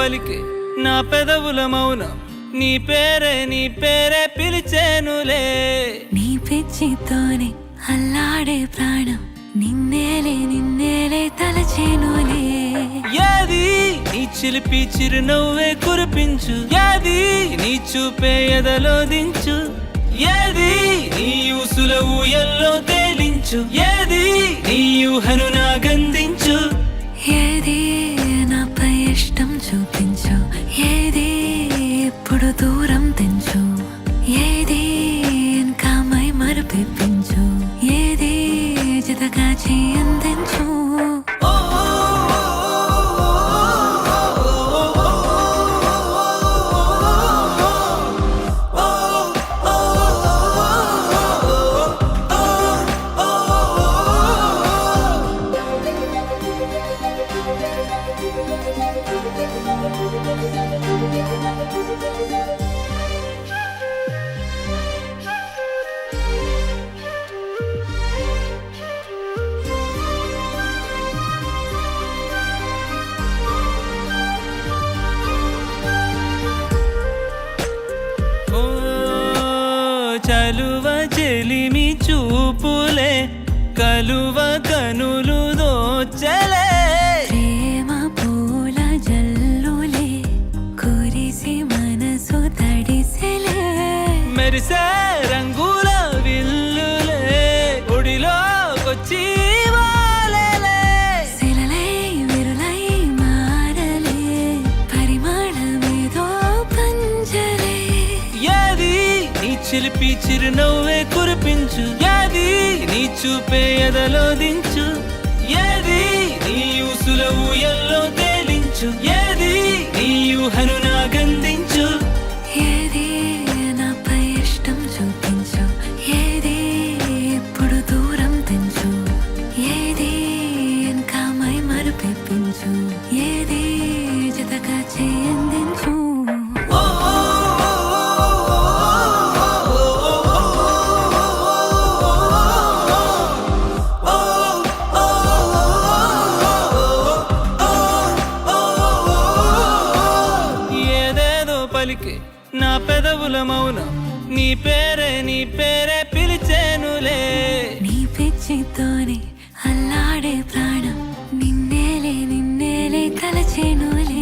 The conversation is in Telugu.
పలికే నా పెదవుల మౌనం నీ పేరే పిలిచేనులే నీ పిచ్చితోనే అల్లాడే ప్రాణం నిన్నేలే తలచేనులే ఏది నీ చిలిపి చిరునవ్వే కురిపించు ఏది నీ చూపే ఎదలో దించు ఏది నీ ఊసుల ఊయల్లో తేలించు ఏది నీ ఊహను నాగందించు ఏది నాపై ఇష్టం చూపించు ఏది ఇప్పుడు దూరం తెంచు ఏది ఇంకా మై మరపిపించు ఏది జతగా చేయందించు చలువ చెలిమి చూపులే కలువ కనులు దోచలే ప్రేమ పూల జల్లులే కురిసి మనసు తడిసెలే మెరిసే రంగుల విల్లులే ఒడిలోకొచ్చి వాలేలే శిలలై విరులై మారలే పరిమాణమేదో పంజలే ఏది నీ చిలిపి చిరునవ్వే కురిపించు ఏది నీ చూపే ఎదలో దించు ఏది నీ ఊసుల ఊయల్లో తేలించు ఏది నీ ఊహను నాగందించు ఏది నాపై ఇష్టం చూపించు ఏది ఇప్పుడు దూరం తెంచు ఏది ఇంకా మై మరపిపించు ఏది జతగా చేయందించు ఏదేదో పలికే నా పెదవుల మౌనం నీ పేరే పిలిచేనులే నీ పిచ్చితోనే అల్లాడే ప్రాణం నిన్నేలే తలచేనులే